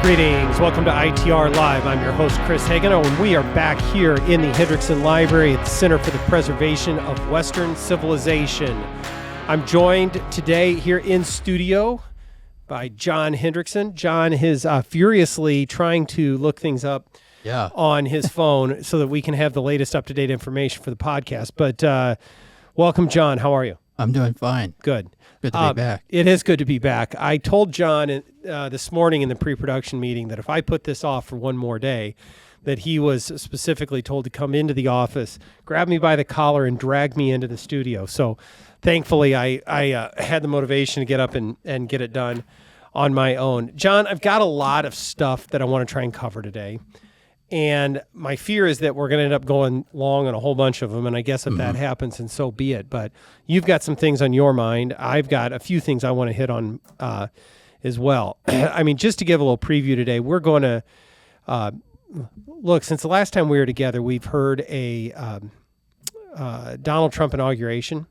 Greetings. Welcome to ITR Live. I'm your host, Chris Hagenow, and we are back here in the Hendrickson Library at the Center for the Preservation of Western Civilization. I'm joined today here in studio by John Hendrickson. John is furiously trying to look things up on his phone so that we can have the latest up-to-date information for the podcast. But welcome, John. How are you? I'm doing fine. Good. Good to be back. It is good to be back. I told John this morning in the pre-production meeting that if I put this off for one more day, that he was specifically told to come into the office, grab me by the collar, and drag me into the studio. So thankfully, I had the motivation to get up and get it done on my own. John, I've got a lot of stuff that I want to try and cover today. And my fear is that we're going to end up going long on a whole bunch of them. And I guess if that happens, and so be it. But you've got some things on your mind. I've got a few things I want to hit on as well. I mean, just to give a little preview today, we're going to look, since the last time we were together, we've heard a Donald Trump inauguration.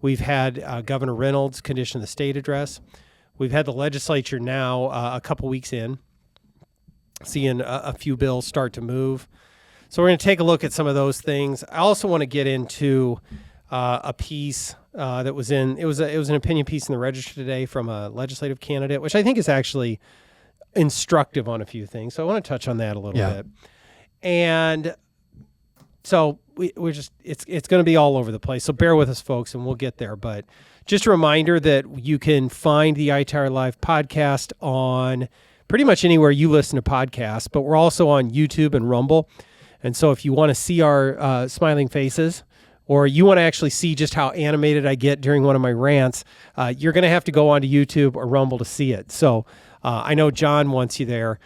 We've had Governor Reynolds' Condition of the State address. We've had the legislature now a couple weeks in, seeing a few bills start to move. So we're going to take a look at some of those things. I also want to get into a piece that was in, it was an opinion piece in the Register today from a legislative candidate, which I think is actually instructive on a few things. So I want to touch on that a little bit. And so we're just, it's going to be all over the place. So bear with us, folks, and we'll get there. But just a reminder that you can find the ITR Live podcast on pretty much anywhere you listen to podcasts, but we're also on YouTube and Rumble. And so if you want to see our smiling faces, or you want to actually see just how animated I get during one of my rants, you're going to have to go onto YouTube or Rumble to see it. So I know John wants you there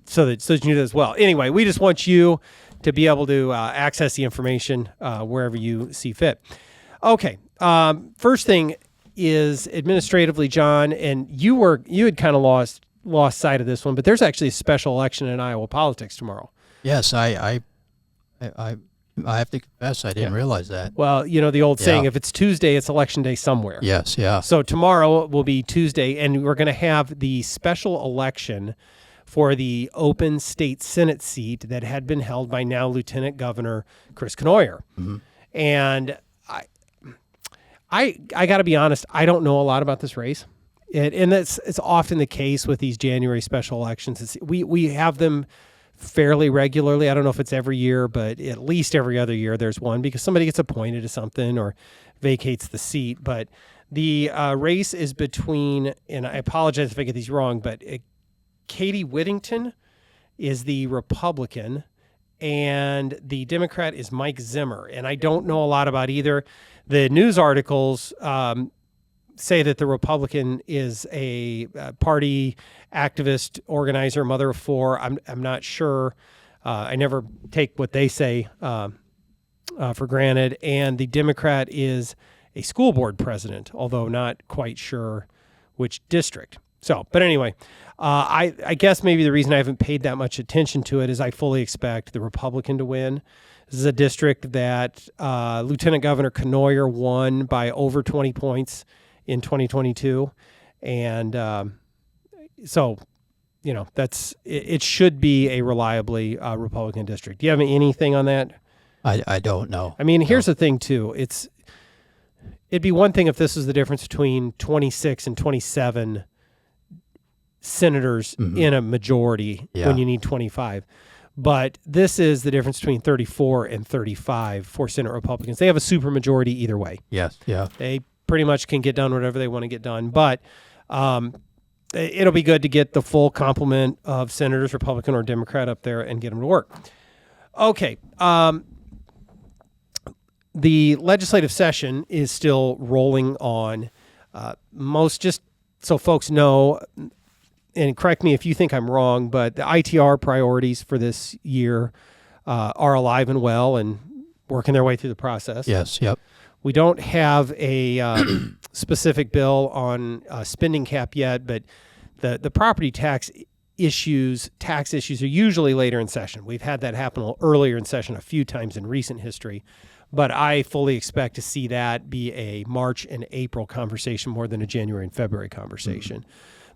so that you do that as well. Anyway, we just want you to be able to access the information wherever you see fit. Okay, first thing is administratively, John, and you had kind of lost sight of this one, but there's actually a special election in Iowa politics tomorrow. Yes, I have to confess I didn't realize that. Well, you know the old saying, if it's Tuesday, it's election day somewhere. Yes, yeah. So tomorrow will be Tuesday, and we're going to have the special election for the open state Senate seat that had been held by now Lieutenant Governor Chris Knoyer. Mm-hmm. And I got to be honest, I don't know a lot about this race. And it's often the case with these January special elections. We have them fairly regularly. I don't know if it's every year, but at least every other year there's one because somebody gets appointed to something or vacates the seat. But the race is between, and I apologize if I get these wrong, but Katie Whittington is the Republican and the Democrat is Mike Zimmer. And I don't know a lot about either. The news articles say that the Republican is a party activist, organizer, mother of four. I'm not sure. I never take what they say for granted. And the Democrat is a school board president, although not quite sure which district. So, but anyway, I guess maybe the reason I haven't paid that much attention to it is I fully expect the Republican to win. This is a district that Lieutenant Governor Knoyer won by over 20 points in 2022. And so, you know, it should be a reliably Republican district. Do you have anything on that? I don't know. I mean, here's the thing, too. It'd be one thing if this was the difference between 26 and 27 senators in a majority when you need 25. But this is the difference between 34 and 35 for Senate Republicans. They have a supermajority either way. Yes, yeah. They pretty much can get done whatever they want to get done. But it'll be good to get the full complement of senators, Republican or Democrat, up there and get them to work. Okay. The legislative session is still rolling on. Just so folks know, and correct me if you think I'm wrong, but the ITR priorities for this year are alive and well and working their way through the process. Yes, yep. We don't have a specific bill on spending cap yet, but the property tax issues are usually later in session. We've had that happen earlier in session a few times in recent history, but I fully expect to see that be a March and April conversation more than a January and February conversation.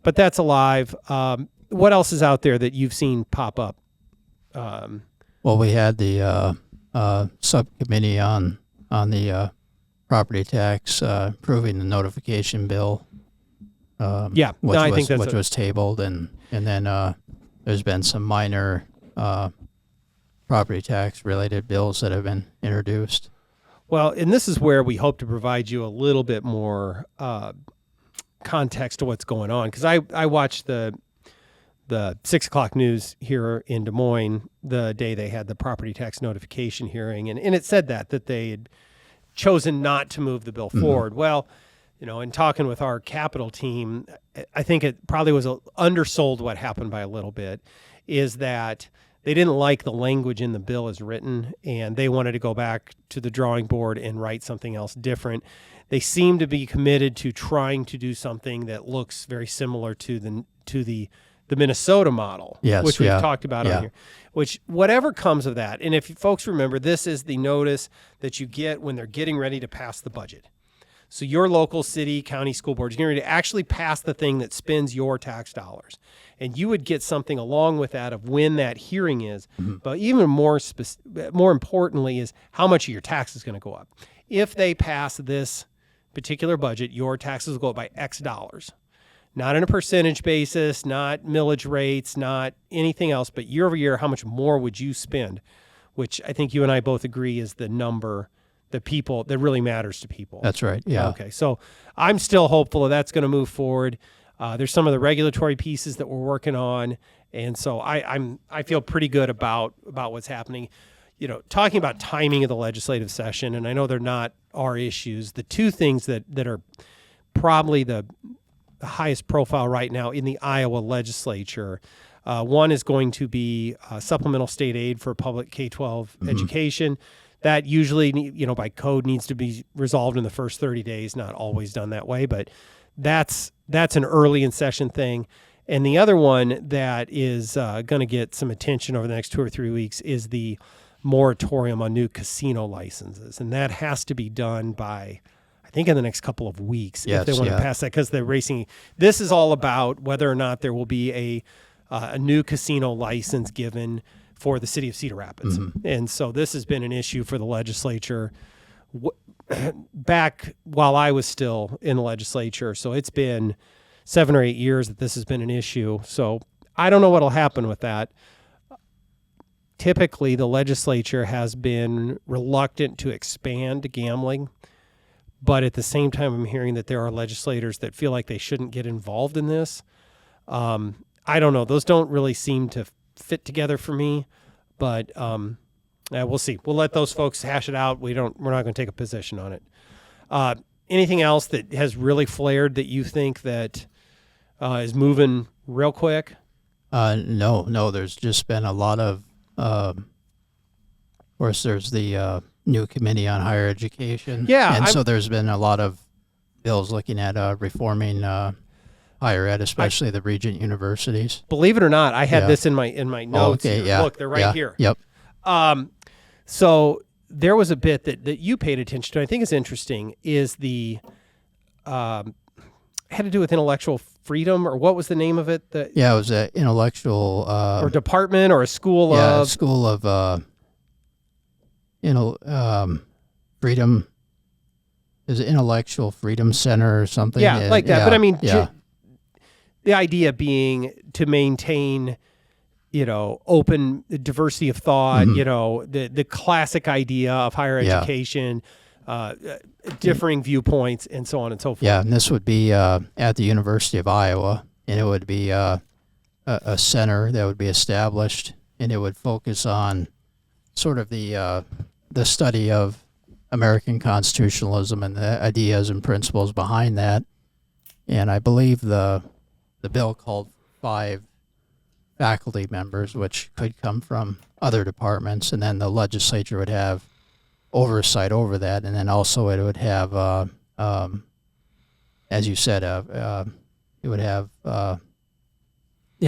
But that's alive. what else is out there that you've seen pop up? Well, we had the subcommittee on the property tax approving the notification bill. Which was tabled, and then there's been some minor property tax related bills that have been introduced. Well, and this is where we hope to provide you a little bit more context to what's going on, because I watched the 6 o'clock news here in Des Moines the day they had the property tax notification hearing, and it said that they had chosen not to move the bill forward. Well, in talking with our capital team, I think it probably was undersold what happened by a little bit, is that they didn't like the language in the bill as written, and they wanted to go back to the drawing board and write something else different. They seem to be committed to trying to do something that looks very similar to the Minnesota model, which we've talked about on here. Which, whatever comes of that, and if folks remember, this is the notice that you get when they're getting ready to pass the budget. So your local city, county, school board is getting ready to actually pass the thing that spends your tax dollars. And you would get something along with that of when that hearing is. But even more importantly is how much of your tax is going to go up. If they pass this particular budget, your taxes will go up by X dollars. Not on a percentage basis, not millage rates, not anything else, but year over year, how much more would you spend? Which I think you and I both agree is the number that really matters to people. That's right. Yeah. Okay. So I'm still hopeful that's going to move forward. There's some of the regulatory pieces that we're working on, and so I feel pretty good about what's happening. Talking about timing of the legislative session, and I know they're not our issues. The two things that are probably the highest profile right now in the Iowa legislature. One is going to be supplemental state aid for public K-12 education. That usually, by code needs to be resolved in the first 30 days. Not always done that way, but that's an early in session thing. And the other one that is going to get some attention over the next 2 or 3 weeks is the moratorium on new casino licenses. And that has to be done by, I think, in the next couple of weeks if they want to pass that, because they're racing. This is all about whether or not there will be a new casino license given for the city of Cedar Rapids. And so this has been an issue for the legislature back while I was still in the legislature. So it's been 7 or 8 years that this has been an issue. So I don't know what will happen with that. Typically, the legislature has been reluctant to expand gambling, but at the same time, I'm hearing that there are legislators that feel like they shouldn't get involved in this. I don't know. Those don't really seem to fit together for me, but we'll see. We'll let those folks hash it out. We're not going to take a position on it. Anything else that has really flared that you think that is moving real quick? No. There's just been a lot of, of course, there's the new committee on higher education. Yeah, and so there's been a lot of bills looking at reforming higher ed, especially the regent universities. Believe it or not, I had this in my notes. Okay, here. yeah. Look, they're right here. Yep. So there was a bit that you paid attention to. I think is interesting. Is the had to do with intellectual freedom, or what was the name of it? It was an intellectual or department or a school of school of freedom. Is it Intellectual Freedom Center or something? Yeah, like that. Yeah, but I mean, yeah. The idea being to maintain, open diversity of thought, the classic idea of higher education, differing viewpoints, and so on and so forth. Yeah, and this would be at the University of Iowa, and it would be a center that would be established, and it would focus on sort of the study of American constitutionalism and the ideas and principles behind that. And I believe the bill called 5 faculty members, which could come from other departments, and then the legislature would have oversight over that, and then also it would have, as you said, it would have the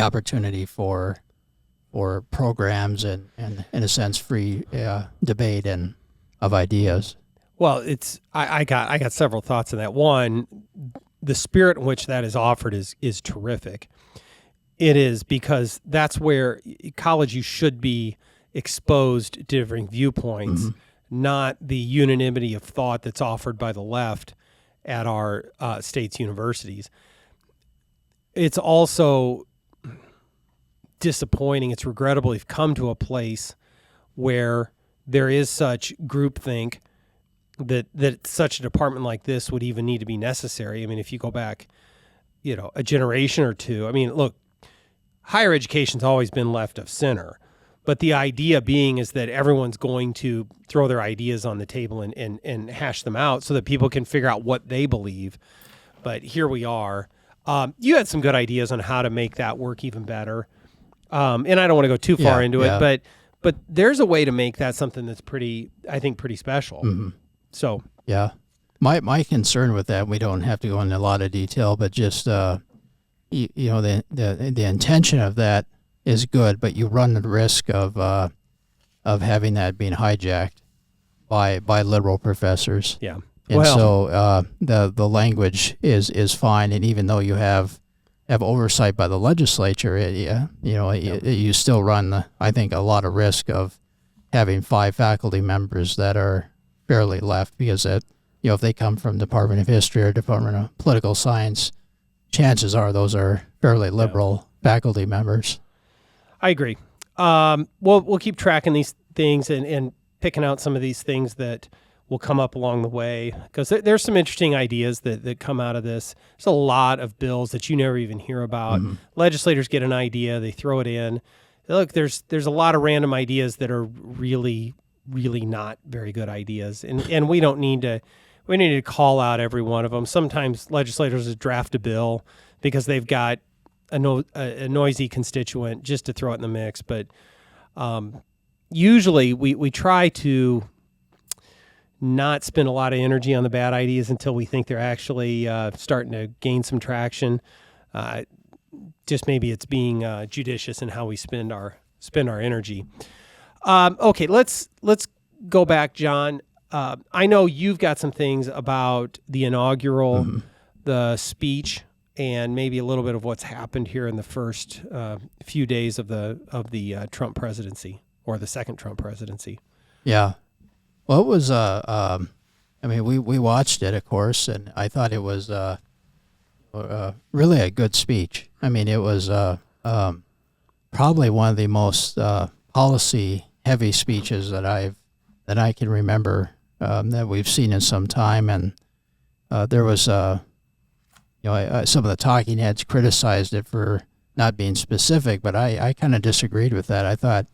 opportunity for programs and in a sense free debate and of ideas. Well, I got several thoughts on that. One, the spirit in which that is offered is terrific. It is, because that's where college, you should be exposed to differing viewpoints, not the unanimity of thought that's offered by the left at our state's universities. It's also disappointing. It's regrettable we've come to a place where there is such groupthink that such a department like this would even need to be necessary. I mean, if you go back, a generation or two, I mean, look, higher education's always been left of center, but the idea being is that everyone's going to throw their ideas on the table and hash them out so that people can figure out what they believe. But here we are. You had some good ideas on how to make that work even better. And I don't want to go too far into it, but there's a way to make that something that's pretty special. So yeah, my concern with that, we don't have to go into a lot of detail, but just the intention of that is good, but you run the risk of having that being hijacked by liberal professors. Yeah. And so the language is fine, and even though you have oversight by the legislature, you still run, I think, a lot of risk of having 5 faculty members that are fairly left, because if they come from Department of History or Department of Political Science, chances are those are fairly liberal faculty members. I agree. We'll keep tracking these things and picking out some of these things that will come up along the way, because there's some interesting ideas that come out of this. There's a lot of bills that you never even hear about. Legislators get an idea, they throw it in. Look, there's a lot of random ideas that are really, really not very good ideas, and we don't need to. We need to call out every one of them. Sometimes legislators draft a bill because they've got a noisy constituent just to throw it in the mix. But usually we try to not spend a lot of energy on the bad ideas until we think they're actually starting to gain some traction. Just maybe it's being judicious in how we spend our energy. Okay, let's go back, John. I know you've got some things about the inaugural, the speech, and maybe a little bit of what's happened here in the first few days of the Trump presidency, or the second Trump presidency. Yeah. Well, it was, we watched it, of course, and I thought it was really a good speech. I mean, it was probably one of the most policy-heavy speeches that I can remember that we've seen in some time. And there was, some of the talking heads criticized it for not being specific, but I kind of disagreed with that. I thought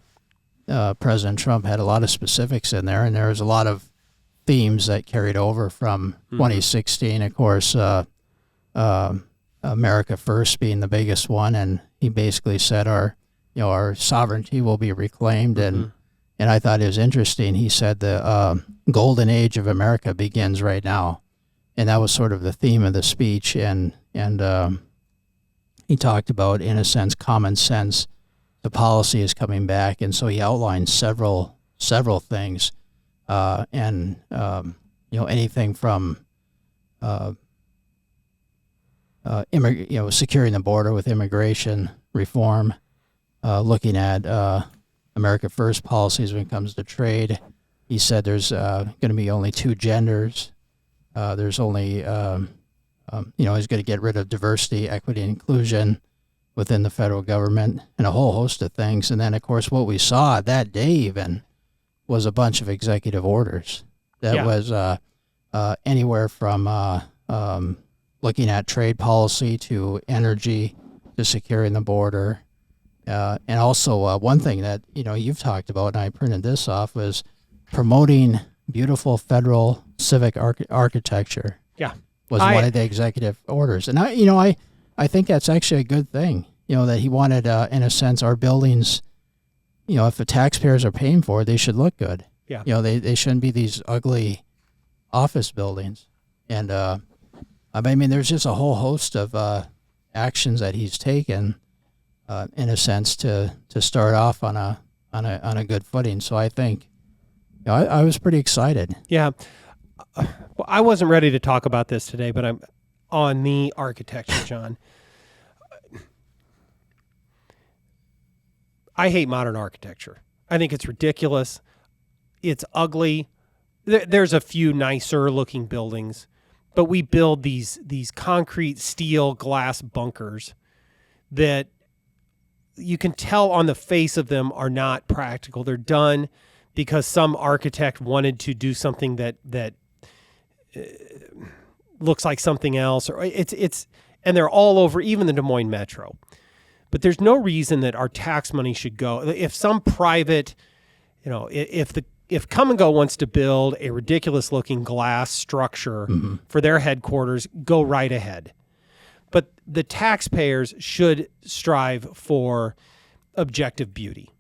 President Trump had a lot of specifics in there, and there was a lot of themes that carried over from 2016. Of course, America First being the biggest one, and he basically said our sovereignty will be reclaimed, and I thought it was interesting. He said the golden age of America begins right now, and that was sort of the theme of the speech. And he talked about, in a sense, common sense. The policy is coming back, and so he outlined several things, anything from securing the border with immigration reform, looking at America First policies when it comes to trade. He said there's going to be only 2 genders. There's only, he's going to get rid of diversity, equity, and inclusion within the federal government, and a whole host of things. And then, of course, what we saw that day even was a bunch of executive orders that was anywhere from looking at trade policy to energy to securing the border. And also one thing that, you've talked about, and I printed this off, was promoting beautiful federal civic architecture. Yeah. Was one of the executive orders. And I think that's actually a good thing, that he wanted, in a sense, our buildings, if the taxpayers are paying for it, they should look good. Yeah. They shouldn't be these ugly office buildings. And, there's just a whole host of actions that he's taken, in a sense, to start off on a good footing. So I think, I was pretty excited. Yeah. Well, I wasn't ready to talk about this today, but I'm on the architecture, John. I hate modern architecture. I think it's ridiculous. It's ugly. There's a few nicer looking buildings, but we build these concrete, steel, glass bunkers that you can tell on the face of them are not practical. They're done because some architect wanted to do something that looks like something else, or and they're all over, even the Des Moines Metro. But there's no reason that our tax money should go. If some private, if Come and Go wants to build a ridiculous looking glass structure for their headquarters, go right ahead. But the taxpayers should strive for objective beauty.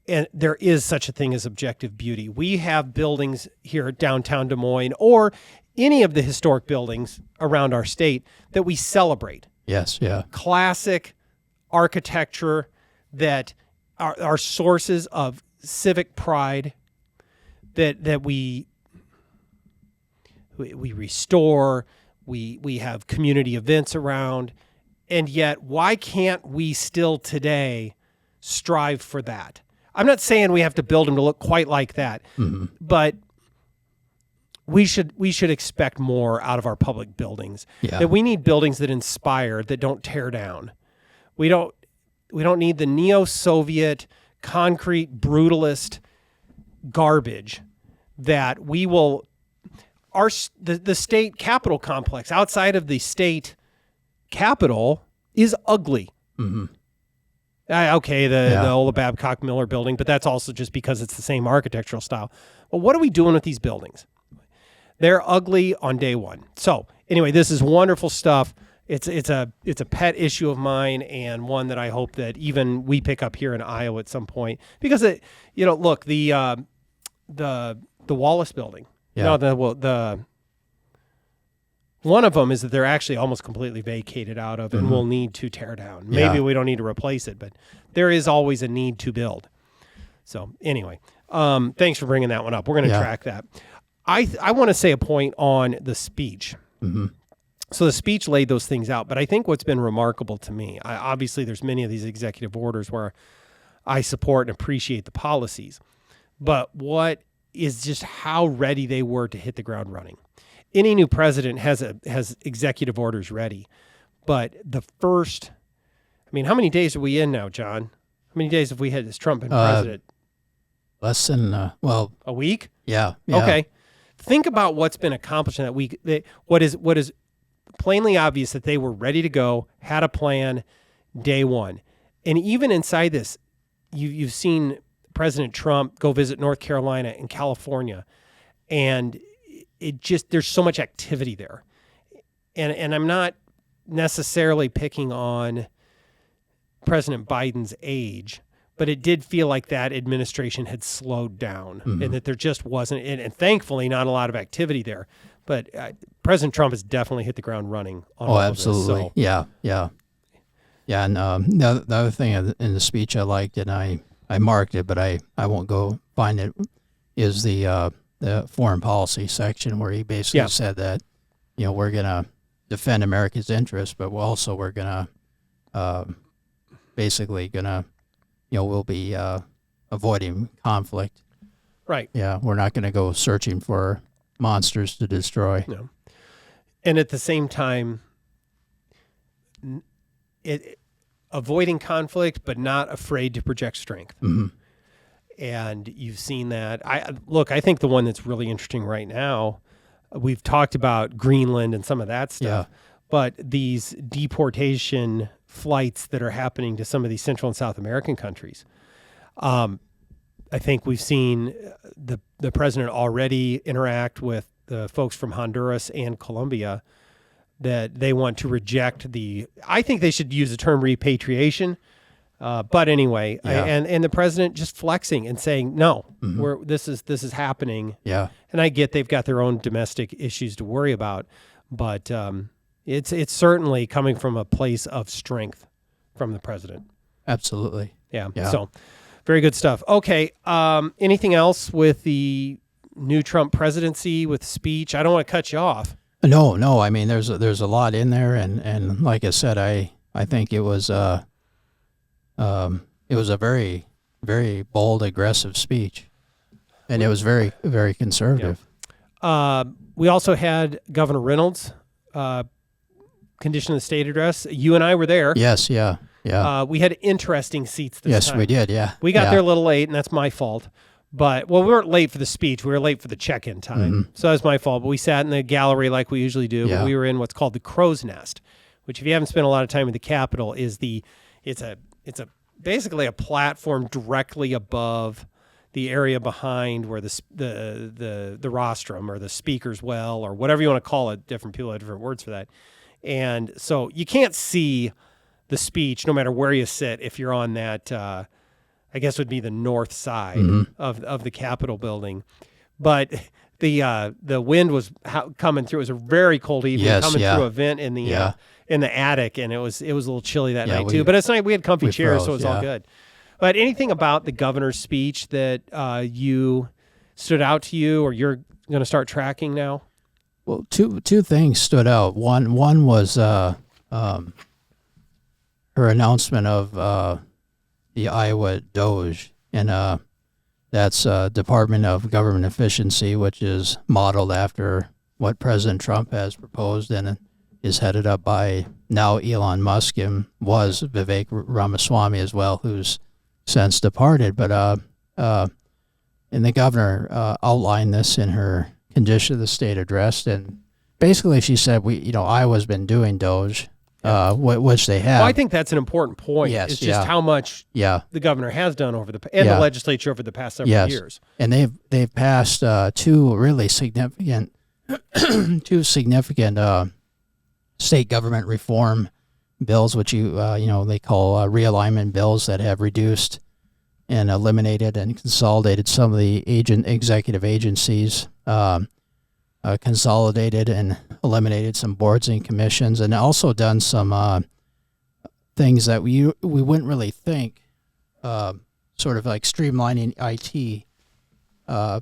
And there is such a thing as objective beauty. We have buildings here at downtown Des Moines or any of the historic buildings around our state that we celebrate. Yes, yeah. Classic architecture that are sources of civic pride that we restore. We have community events around, and yet why can't we still today strive for that? I'm not saying we have to build them to look quite like that, but we should expect more out of our public buildings. Yeah. That we need buildings that inspire, that don't tear down. We don't need the neo-Soviet concrete brutalist garbage that we will. The state capitol complex outside of the state capitol is ugly. Okay, the old Babcock Miller building, but that's also just because it's the same architectural style. Well, what are we doing with these buildings? They're ugly on day one. So anyway, this is wonderful stuff. It's a pet issue of mine, and one that I hope that even we pick up here in Iowa at some point, because look, the Wallace building. Yeah. No, the one of them is that they're actually almost completely vacated out of, and we'll need to tear down. Maybe we don't need to replace it, but there is always a need to build. So anyway, thanks for bringing that one up. We're going to track that. I want to say a point on the speech. So the speech laid those things out, but I think what's been remarkable to me, obviously there's many of these executive orders where I support and appreciate the policies, but what is just how ready they were to hit the ground running. Any new president has executive orders ready, but the first, how many days are we in now, John? How many days have we had this Trump been president? Less than, a week? Yeah. Okay. Think about what's been accomplished in that week. What is plainly obvious that they were ready to go, had a plan day one. And even inside this, you've seen President Trump go visit North Carolina and California, and there's so much activity there. And I'm not necessarily picking on President Biden's age, but it did feel like that administration had slowed down and that there just wasn't, and thankfully not a lot of activity there. But President Trump has definitely hit the ground running on all absolutely. of this. So. Yeah. And the other thing in the speech I liked, and I marked it, but I won't go find it, is the foreign policy section where he basically said that, we're going to defend America's interests, but we're going to basically going to, we'll be avoiding conflict. Right. Yeah, we're not going to go searching for monsters to destroy. No. And at the same time, avoiding conflict, but not afraid to project strength. And you've seen that. I think the one that's really interesting right now, we've talked about Greenland and some of that stuff, but these deportation flights that are happening to some of these Central and South American countries. I think we've seen the president already interact with the folks from Honduras and Colombia that they want to reject I think they should use the term repatriation. But anyway, and the president just flexing and saying, no, this is happening. Yeah. And I get they've got their own domestic issues to worry about, but it's certainly coming from a place of strength from the president. Absolutely. Yeah. So very good stuff. Okay. Anything else with the new Trump presidency, with speech? I don't want to cut you off. No. There's a lot in there, and like I said, I think it was it was a very, very bold, aggressive speech, and it was very, very conservative. We also had Governor Reynolds' condition of the state address. You and I were there. Yes, yeah. We had interesting seats this time. Yes, we did, yeah. We got there a little late, and that's my fault. But, we weren't late for the speech. We were late for the check-in time. So that's my fault. But we sat in the gallery like we usually do. But we were in what's called the Crow's Nest, which if you haven't spent a lot of time in the Capitol, it's basically a platform directly above the area behind where the rostrum or the speaker's well or whatever you want to call it. Different people have different words for that. And so you can't see the speech no matter where you sit if you're on that I guess would be the north side of the Capitol building. But the wind was coming through. It was a very cold evening coming through a vent in the attic, and it was a little chilly that night too. But it's nice. We had comfy chairs, so it was all good. But anything about the governor's speech that you stood out to you, or you're going to start tracking now? Well, two things stood out. One was her announcement of the Iowa Doge, and that's Department of Government Efficiency, which is modeled after what President Trump has proposed and is headed up by now Elon Musk and was Vivek Ramaswamy as well, who's since departed. But and the governor outlined this in her condition of the state address, and basically she said, Iowa's been doing Doge. Which they have. Well, I think that's an important point. Yes, it's just how much the governor has done the legislature over the past several years. And they've passed two really significant state government reform bills, which they call realignment bills, that have reduced and eliminated and consolidated some of the executive agencies. Consolidated and eliminated some boards and commissions, and also done some things that we wouldn't really think, sort of like streamlining IT. I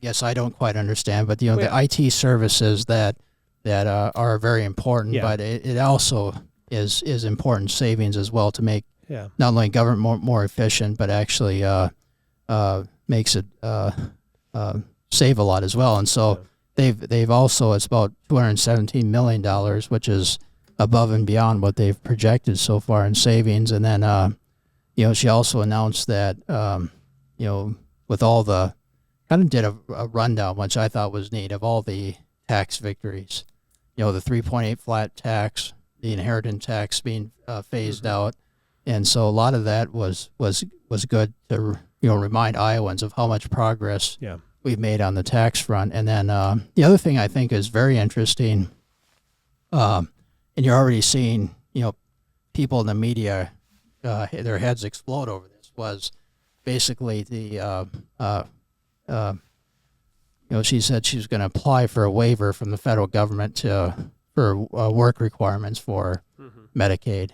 guess I don't quite understand, but the IT services that are very important, but it also is important savings as well to make not only government more efficient, but actually makes it save a lot as well. And so they've also, it's about $217 million, which is above and beyond what they've projected so far in savings. And then she also announced that with all the, kind of did a rundown, which I thought was neat, of all the tax victories. The 3.8 flat tax, the inheritance tax being phased out. And so a lot of that was good to remind Iowans of how much progress we've made on the tax front. And then the other thing I think is very interesting, and you're already seeing people in the media their heads explode over this, was basically the she said she was going to apply for a waiver from the federal government for work requirements for Medicaid,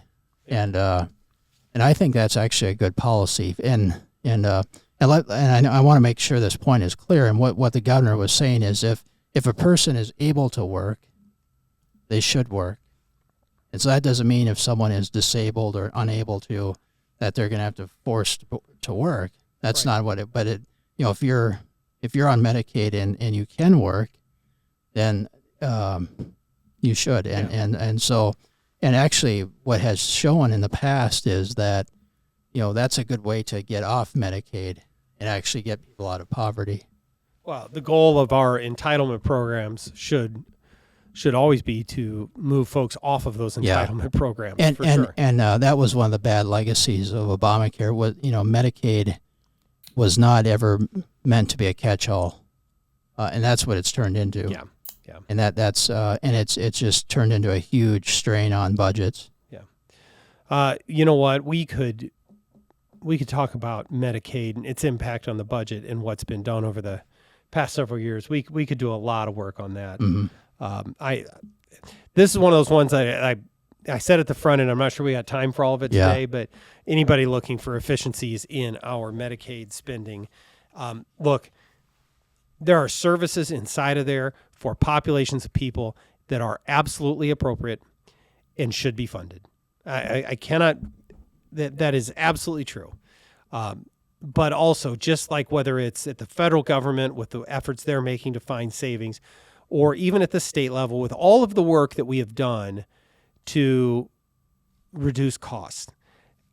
and I think that's actually a good policy. And I want to make sure this point is clear. And what the governor was saying is, if a person is able to work, they should work. And so that doesn't mean if someone is disabled or unable to, that they're going to have to force to work. That's not what it. But if you're on Medicaid and you can work, then you should. And so actually, what has shown in the past is that that's a good way to get off Medicaid and actually get people out of poverty. Well, the goal of our entitlement programs should always be to move folks off of those entitlement programs. And that was one of the bad legacies of Obamacare. Was Medicaid was not ever meant to be a catch-all, and that's what it's turned into. Yeah. And that's it's just turned into a huge strain on budgets. Yeah. You know what? We could talk about Medicaid and its impact on the budget and what's been done over the past several years. We could do a lot of work on that. This is one of those ones I said at the front end. I'm not sure we got time for all of it today, but anybody looking for efficiencies in our Medicaid spending, look, there are services inside of there for populations of people that are absolutely appropriate and should be funded. I cannot. That is absolutely true. But also, just like whether it's at the federal government with the efforts they're making to find savings, or even at the state level with all of the work that we have done to reduce costs,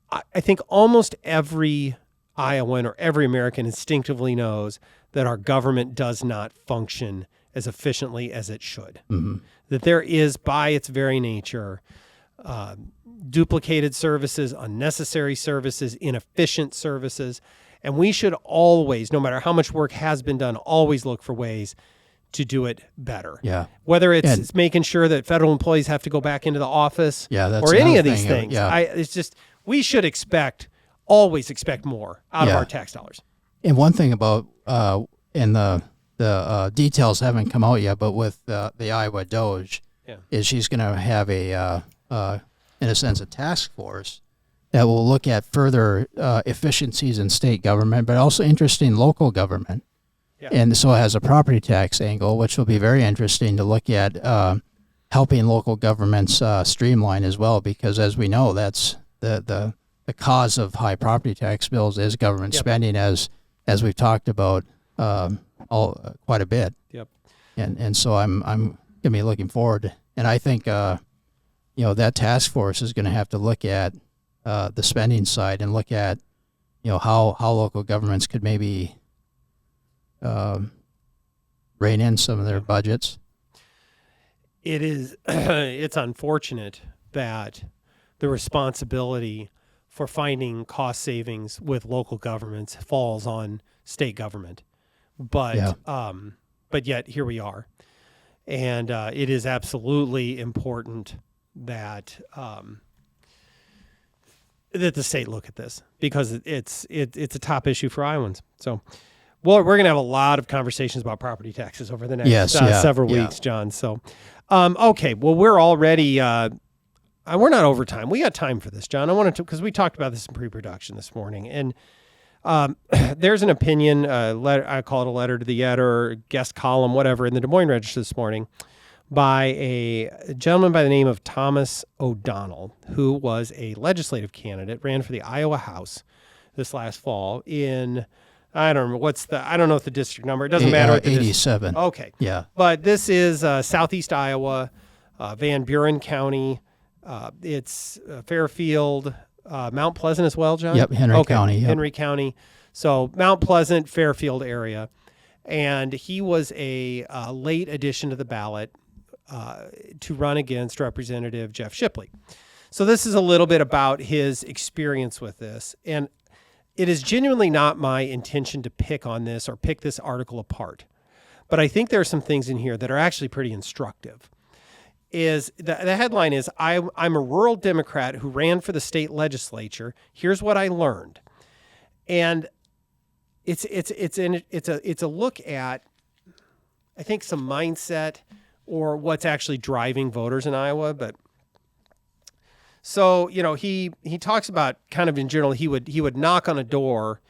I think almost every Iowan or every American instinctively knows that our government does not function as efficiently as it should. Mm-hmm. That there is, by its very nature, duplicated services, unnecessary services, inefficient services. And we should always, no matter how much work has been done, always look for ways to do it better. Yeah. Whether it's making sure that federal employees have to go back into the office, that's or any of another these thing. things. Yeah. It's just, we should always expect more out of our tax dollars. And one thing about, and the details haven't come out yet, but with the Iowa Doge, is she's going to have in a sense, a task force that will look at further efficiencies in state government, but also interesting local government. Yeah. And so it has a property tax angle, which will be very interesting to look at helping local governments streamline as well, because as we know, that's the cause of high property tax bills is government spending, as we've talked about quite a bit. Yep. And so I'm going to be looking forward, and I think that task force is going to have to look at the spending side and look at how local governments could maybe rein in some of their budgets. It's unfortunate that the responsibility for finding cost savings with local governments falls on state government, but yet here we are, and it is absolutely important that that the state look at this, because it's a top issue for Iowans. So, well, we're going to have a lot of conversations about property taxes over the next several weeks, John. So, okay, well, we're already we're not over time. We got time for this, John. I wanted to, because we talked about this in pre-production this morning, and there's an opinion, I call it a letter to the editor, guest column, whatever, in the Des Moines Register this morning, by a gentleman by the name of Thomas O'Donnell, who was a legislative candidate, ran for the Iowa House this last fall in, I don't know what the district number, it doesn't matter. 87. Okay. Yeah. But this is southeast Iowa, Van Buren County. It's Fairfield, Mount Pleasant as well, John? Yep, Henry County. Yep. Henry County. So Mount Pleasant, Fairfield area. And he was a late addition to the ballot to run against Representative Jeff Shipley. So this is a little bit about his experience with this. And it is genuinely not my intention to pick on this or pick this article apart. But I think there are some things in here that are actually pretty instructive. The headline is, I'm a rural Democrat who ran for the state legislature. Here's what I learned. And it's a look at, I think, some mindset or what's actually driving voters in Iowa. But so, he talks about, kind of in general, he would knock on a door,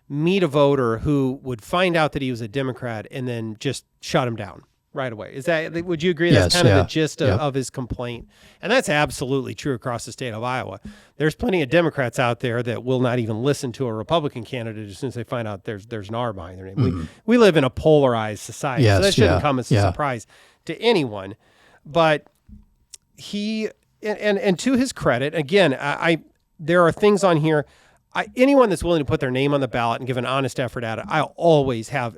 meet a voter who would find out that he was a Democrat, and then just shut him down right away. Would you agree? That's kind of the gist of his complaint. And that's absolutely true across the state of Iowa. There's plenty of Democrats out there that will not even listen to a Republican candidate as soon as they find out there's an R behind their name. Mm-hmm. We live in a polarized society, so that shouldn't come as a surprise to anyone. But he, and to his credit, again, there are things on here, anyone that's willing to put their name on the ballot and give an honest effort at it, I always have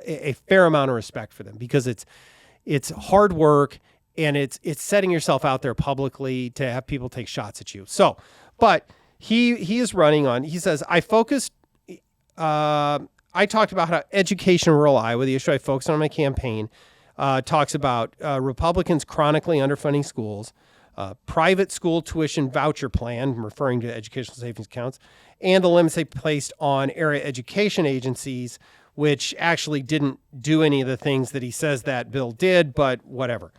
a fair amount of respect for them, because it's hard work, and it's setting yourself out there publicly to have people take shots at you. So, but he is running on, he says, I talked about how education in rural Iowa, the issue I focused on in my campaign, talks about Republicans chronically underfunding schools, private school tuition voucher plan, referring to educational savings accounts, and the limits they placed on area education agencies, which actually didn't do any of the things that he says that bill did, but whatever.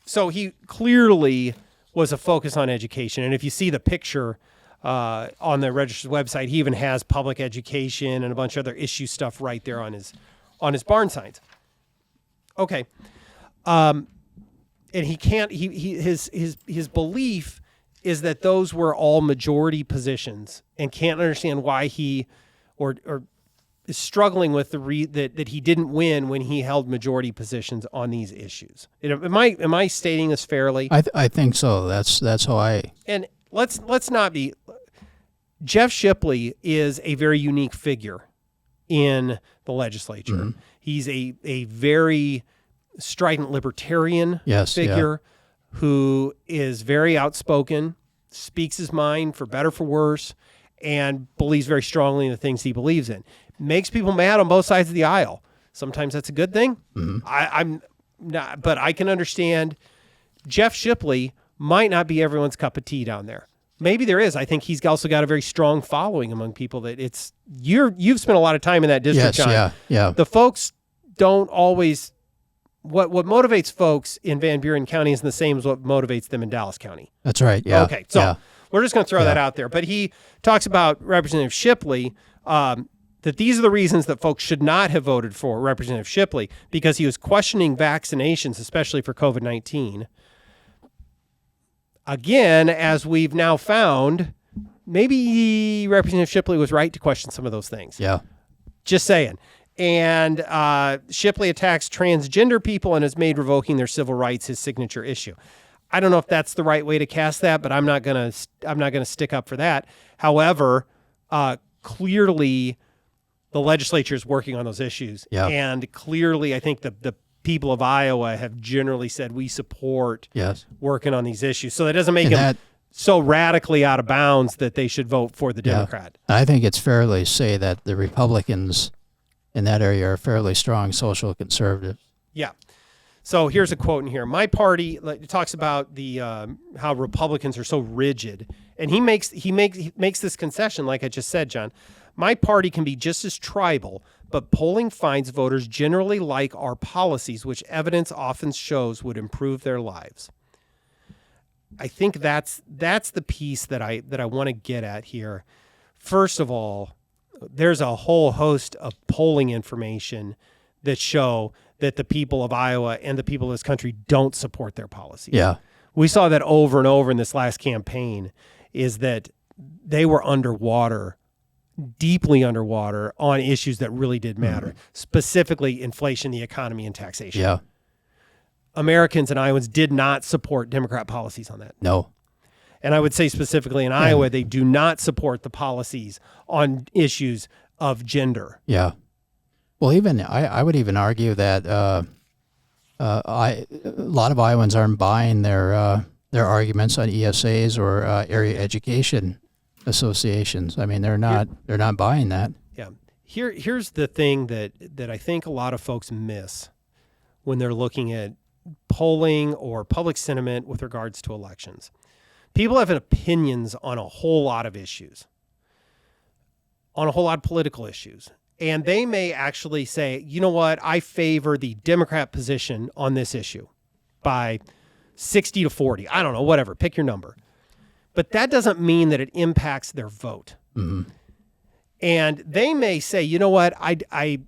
So he clearly was a focus on education. And if you see the picture on the register's website, he even has public education and a bunch of other issue stuff right there on his barn signs. Okay. And and he can't. His belief is that those were all majority positions, and can't understand why he or is struggling with that he didn't win when he held majority positions on these issues. Am I stating this fairly? I think so. That's how I. And let's not be. Jeff Shipley is a very unique figure in the legislature. Mm-hmm. He's a very strident libertarian figure who is very outspoken, speaks his mind for better, for worse, and believes very strongly in the things he believes in. Makes people mad on both sides of the aisle. Sometimes that's a good thing. Mm-hmm. I'm not, but I can understand Jeff Shipley might not be everyone's cup of tea down there. Maybe there is. I think he's also got a very strong following among people. That you've spent a lot of time in that district, John. Yeah. The folks don't always. What motivates folks in Van Buren County isn't the same as what motivates them in Dallas County. That's right. Yeah. Okay. So we're just going to throw that out there. But he talks about Representative Shipley. That these are the reasons that folks should not have voted for Representative Shipley, because he was questioning vaccinations, especially for COVID-19. Again, as we've now found, maybe Representative Shipley was right to question some of those things. Yeah. Just saying. And Shipley attacks transgender people and has made revoking their civil rights his signature issue. I don't know if that's the right way to cast that, but I'm not gonna stick up for that. However, clearly the legislature is working on those issues. Yeah. And clearly I think the people of Iowa have generally said we support working on these issues. So that doesn't make them so radically out of bounds that they should vote for the Democrat. I think it's fair to say that the Republicans in that area are fairly strong social conservatives. Yeah. So here's a quote in here. My party talks about the how Republicans are so rigid, and he makes this concession, like I just said, John. My party can be just as tribal, but polling finds voters generally like our policies, which evidence often shows would improve their lives. I think that's the piece that I want to get at here. First of all, there's a whole host of polling information that show that the people of Iowa and the people of this country don't support their policies. Yeah. We saw that over and over in this last campaign, is that they were underwater, deeply underwater on issues that really did matter, specifically inflation, the economy, and taxation. Yeah. Americans and Iowans did not support Democrat policies on that. No. And I would say specifically in Iowa, they do not support the policies on issues of gender. Yeah. Well, even I would even argue that a lot of Iowans aren't buying their arguments on ESAs or area education associations. I mean, they're not buying that. Yeah. Here's the thing that I think a lot of folks miss when they're looking at polling or public sentiment with regards to elections. People have opinions on a whole lot of issues, on a whole lot of political issues. And they may actually say, you know what, I favor the Democrat position on this issue by 60 to 40. I don't know, whatever, pick your number. But that doesn't mean that it impacts their vote. Mm-hmm. And they may say, you know what, I'm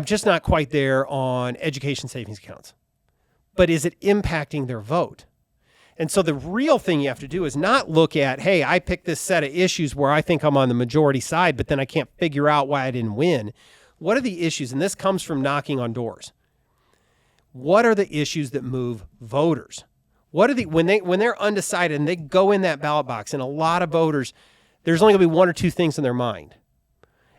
just not quite there on education savings accounts. But is it impacting their vote? And so the real thing you have to do is not look at, hey, I picked this set of issues where I think I'm on the majority side, but then I can't figure out why I didn't win. What are the issues? And this comes from knocking on doors. What are the issues that move voters? What are when they're undecided and they go in that ballot box, and a lot of voters, there's only going to be one or two things in their mind.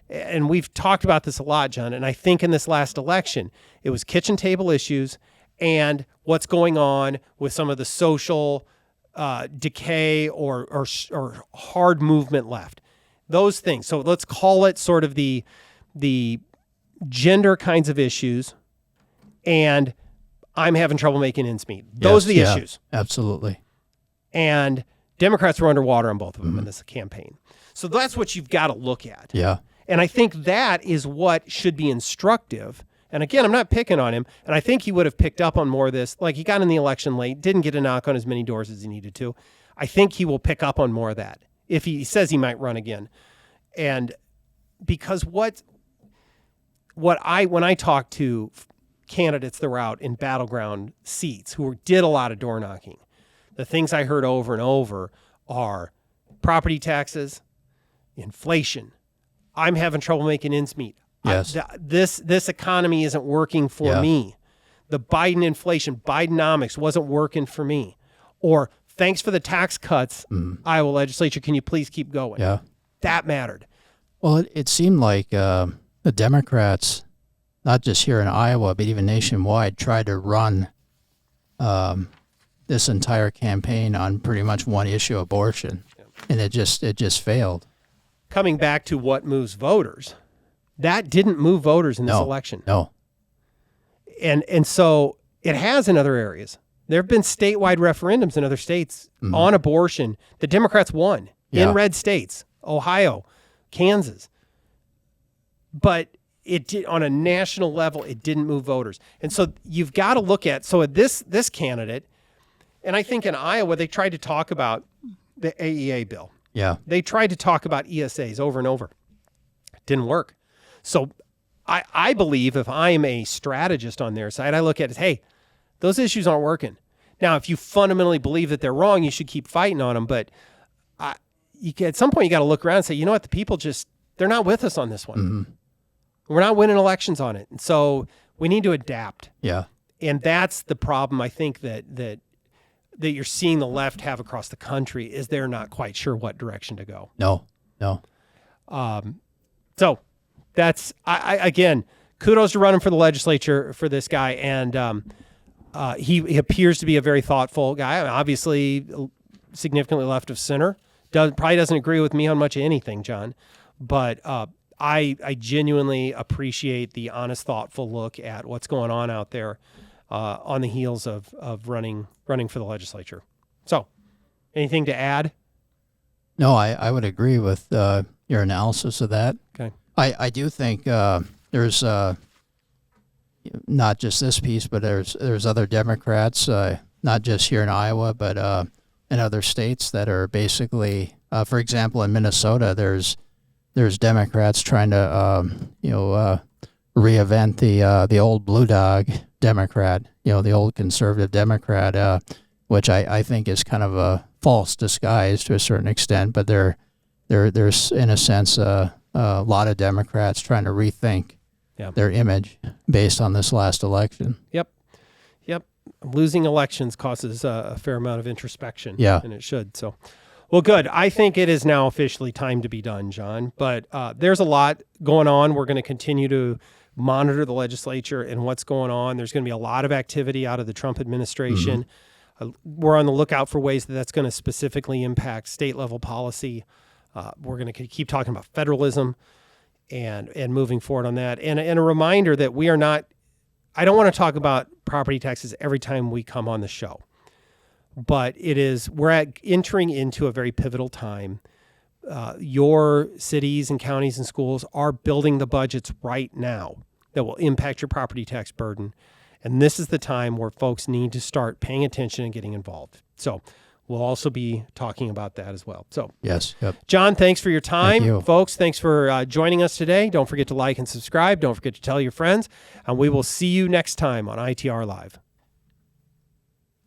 And we've talked about this a lot, John, and I think in this last election, it was kitchen table issues and what's going on with some of the social decay or hard movement left. Those things. So let's call it sort of the gender kinds of issues, and I'm having trouble making ends meet. Those are the issues. Absolutely. And Democrats were underwater on both of them in this campaign. So that's what you've got to look at. Yeah. And I think that is what should be instructive. And again, I'm not picking on him. And I think he would have picked up on more of this. Like, he got in the election late, didn't get a knock on as many doors as he needed to. I think he will pick up on more of that if he says he might run again. And because when I talk to candidates that were out in battleground seats who did a lot of door knocking, the things I heard over and over are property taxes, inflation. I'm having trouble making ends meet. Yes. This economy isn't working for me. The Biden inflation, Bidenomics wasn't working for me. Or thanks for the tax cuts, Iowa legislature. Can you please keep going? Yeah. That mattered. Well, it seemed like the Democrats, not just here in Iowa, but even nationwide, tried to run this entire campaign on pretty much one issue, abortion. And it just failed. Coming back to what moves voters, that didn't move voters in this election. No. And so it has in other areas. There have been statewide referendums in other states on abortion. The Democrats won in red states, Ohio, Kansas. But it did, on a national level, it didn't move voters. And so you've got to look at, this candidate, and I think in Iowa, they tried to talk about the AEA bill. Yeah. They tried to talk about ESAs over and over. It didn't work. So I believe if I am a strategist on their side, I look at it as, hey, those issues aren't working. Now, if you fundamentally believe that they're wrong, you should keep fighting on them. But at some point, you got to look around and say, you know what, the people they're not with us on this one. Mm-hmm. We're not winning elections on it. And so we need to adapt. Yeah. And that's the problem, I think, that you're seeing the left have across the country is they're not quite sure what direction to go. No. So that's, again, kudos to running for the legislature for this guy. And he appears to be a very thoughtful guy. Obviously, significantly left of center. Probably doesn't agree with me on much of anything, John. But I genuinely appreciate the honest, thoughtful look at what's going on out there on the heels of running for the legislature. So, anything to add? No, I would agree with your analysis of that. Okay. I do think there's not just this piece, but there's other Democrats, not just here in Iowa, but in other states that are basically, for example, in Minnesota, there's Democrats trying to reinvent the old blue dog Democrat, the old conservative Democrat, which I think is kind of a false disguise to a certain extent, but there's in a sense a lot of Democrats trying to rethink their image based on this last election. Yep. Losing elections causes a fair amount of introspection. Yeah. And it should. So, well, good. I think it is now officially time to be done, John. But there's a lot going on. We're going to continue to monitor the legislature and what's going on. There's going to be a lot of activity out of the Trump administration. We're on the lookout for ways that's going to specifically impact state-level policy. We're going to keep talking about federalism and moving forward on that. And a reminder that we are not, I don't want to talk about property taxes every time we come on the show, but we're entering into a very pivotal time. Your cities and counties and schools are building the budgets right now that will impact your property tax burden. And this is the time where folks need to start paying attention and getting involved. So we'll also be talking about that as well. So, yes. Yep. John, thanks for your time. Thank you. Folks, thanks for joining us today. Don't forget to like and subscribe. Don't forget to tell your friends. And we will see you next time on ITR Live.